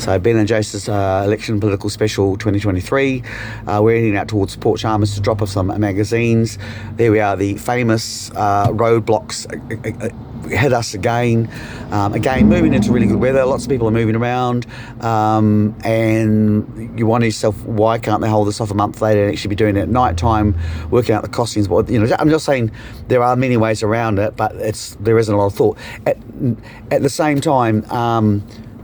So BEN&JAH-SUN's election political special 2023. We're heading out towards Port Chalmers to drop off some magazines. There we are, the famous roadblocks hit us again. Again, moving into really good weather. Lots of people are moving around, and you wonder yourself, why can't they hold this off a month later and actually be doing it at night time, working out the costings? But I'm just saying there are many ways around it, but there isn't a lot of thought. At the same time,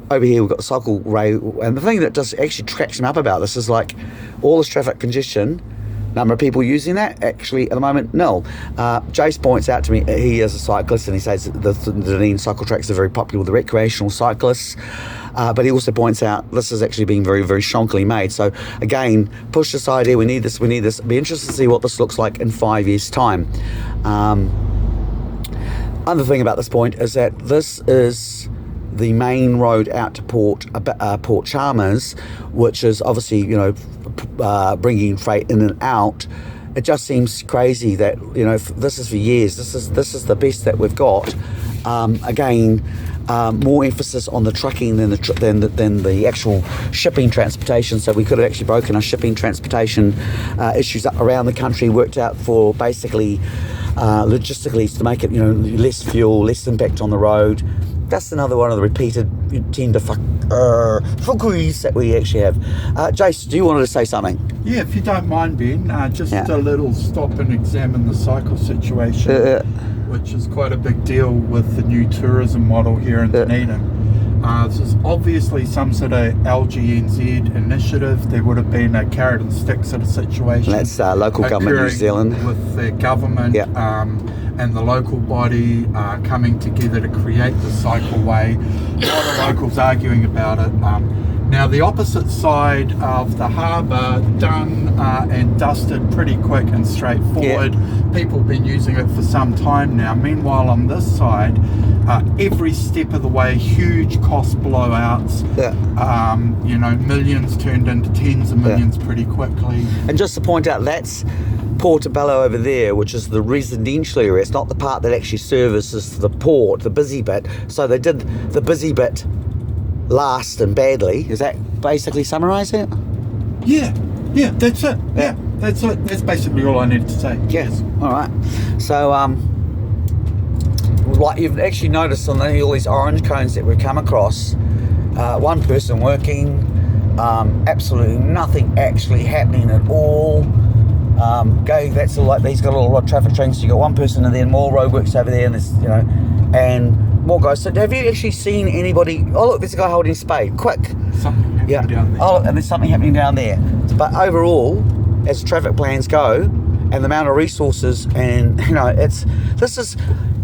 over here we've got the cycle rail, and the thing that just actually cracks me up about this is like all this traffic congestion, number of people using that, actually at the moment, nil. Jace points out to me, he is a cyclist, and he says the Dunedin cycle tracks are very popular with the recreational cyclists, but he also points out this is actually being very, very shonkily made. So again, push this idea, we need this. It'd be interesting to see what this looks like in 5 years' time. Other thing about this point is that this is the main road out to Port Chalmers, which is obviously, bringing freight in and out. It just seems crazy that, this is for years. This is the best that we've got. Again, more emphasis on the trucking than the actual shipping transportation. So we could have actually broken our shipping transportation issues up around the country, worked out for basically logistically to make it, less fuel, less impact on the road. That's another one of the repeated tender fuckeries that we actually have. Jace, do you want to say something? Yeah, if you don't mind, Ben, just a little stop and examine the cycle situation, which is quite a big deal with the new tourism model here in Dunedin. This is obviously some sort of LGNZ initiative. There would have been a carrot and stick sort of situation. That's local government New Zealand. With the government and the local body coming together to create the cycleway. A lot of locals arguing about it. Now the opposite side of the harbour, done and dusted pretty quick and straightforward. People have been using it for some time now. Meanwhile on this side, every step of the way, huge cost blowouts. Millions turned into tens of millions pretty quickly. And just to point out, that's Portobello over there, which is the residential area. It's not the part that actually services the port, the busy bit. So they did the busy bit last and badly. Does that basically summarise it? Yeah, that's it. Yeah, that's it. That's basically all I needed to say. Yes. All right. So, like you've actually noticed on all these orange cones that we've come across, one person working, absolutely nothing actually happening at all. That's like these got a lot of traffic trains. So you got one person and then more roadworks over there, and there's and more guys. So have you actually seen anybody? Oh look, there's a guy holding a spade. Quick. Something happening down there. Oh look, and there's something happening down there. But overall, as traffic plans go, and the amount of resources, and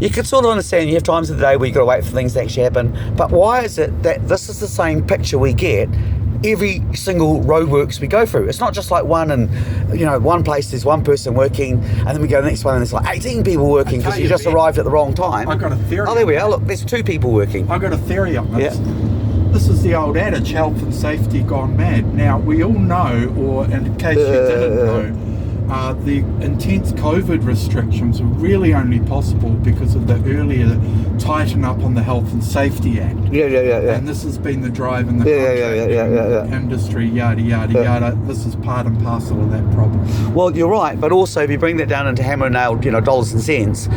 you could sort of understand you have times of the day where you've got to wait for things to actually happen. But why is it that this is the same picture we get every single roadworks we go through? It's not just like one place there's one person working, and then we go to the next one and there's like 18 people working because you just arrived at the wrong time. I got a theory. Oh, there we are. Look, there's 2 people working. I got a theory on this. Yeah. This is the old adage, health and safety gone mad. Now, we all know, or in case you didn't know, the intense COVID restrictions are really only possible because of the earlier tighten up on the Health and Safety Act. Yeah. And this has been the drive in the contracting industry, yada. This is part and parcel of that problem. Well, you're right, but also if you bring that down into hammer and nail, dollars and cents,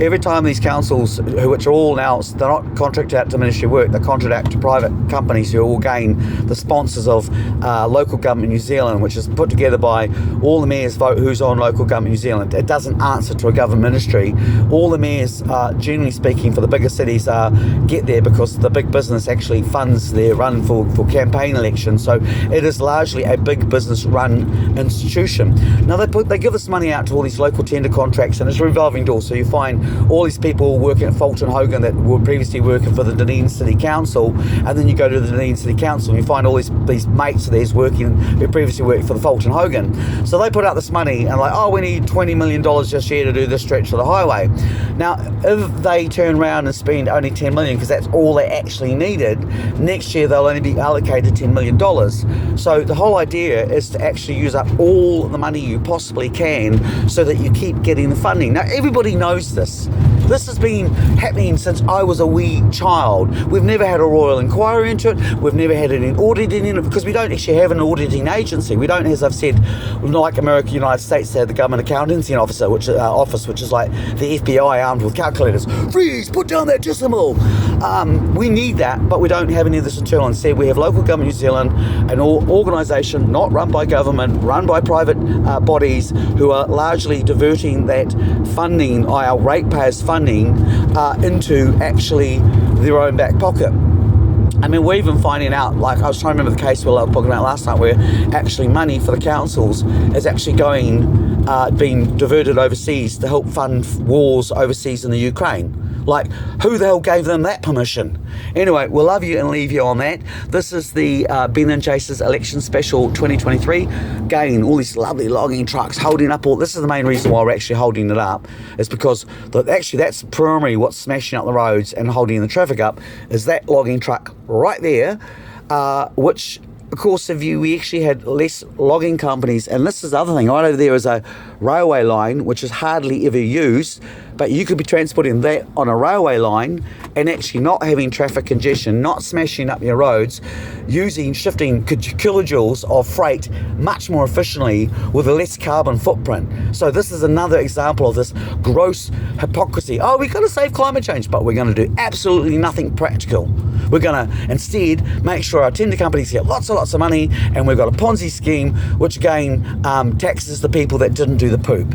every time these councils, which are all now, they're not contracted out to Ministry of Work, they're contracted out to private companies who are all again the sponsors of local government New Zealand, which is put together by all the mayors vote who's on local government New Zealand. It doesn't answer to a government ministry. All the mayors, generally speaking, for the bigger cities get there because the big business actually funds their run for campaign elections. So it is largely a big business run institution. Now they give this money out to all these local tender contracts, and it's a revolving door. So you find all these people working at Fulton Hogan that were previously working for the Dunedin City Council, and then you go to the Dunedin City Council and you find all these mates of theirs working who previously worked for the Fulton Hogan. So they put out this money and like, we need $20 million this year to do this stretch of the highway. Now, if they turn around and spend only $10 million, because that's all they actually needed, next year they'll only be allocated $10 million. So the whole idea is to actually use up all the money you possibly can so that you keep getting the funding. Now, everybody knows this. This has been happening since I was a wee child. We've never had a royal inquiry into it. We've never had any auditing in it because we don't actually have an auditing agency. We don't, as I've said, like America, United States, they have the government accountancy office, which is like the FBI armed with calculators. Freeze! Put down that decimal. We need that, but we don't have any of this internal. Instead, we have local government New Zealand, an organisation not run by government, run by private bodies who are largely diverting that funding, our ratepayers' funding, into actually their own back pocket. I mean, we're even finding out, like I was trying to remember the case we were talking about last night, where actually money for the councils is actually being diverted overseas to help fund wars overseas in the Ukraine. Like, who the hell gave them that permission? Anyway, we'll love you and leave you on that. This is the Ben&JAH-SUN's election special 2023. Again, all these lovely logging trucks holding up all. This is the main reason why we're actually holding it up, is because actually that's primarily what's smashing up the roads and holding the traffic up, is that logging truck right there, which, of course, we actually had less logging companies, and this is the other thing, right over there is a railway line which is hardly ever used, but you could be transporting that on a railway line and actually not having traffic congestion, not smashing up your roads, shifting kilojoules of freight much more efficiently with a less carbon footprint. So this is another example of this gross hypocrisy. Oh, we've got to save climate change, but we're going to do absolutely nothing practical. We're going to instead make sure our tender companies get lots and lots of money, and we've got a Ponzi scheme which again taxes the people that didn't do the poop.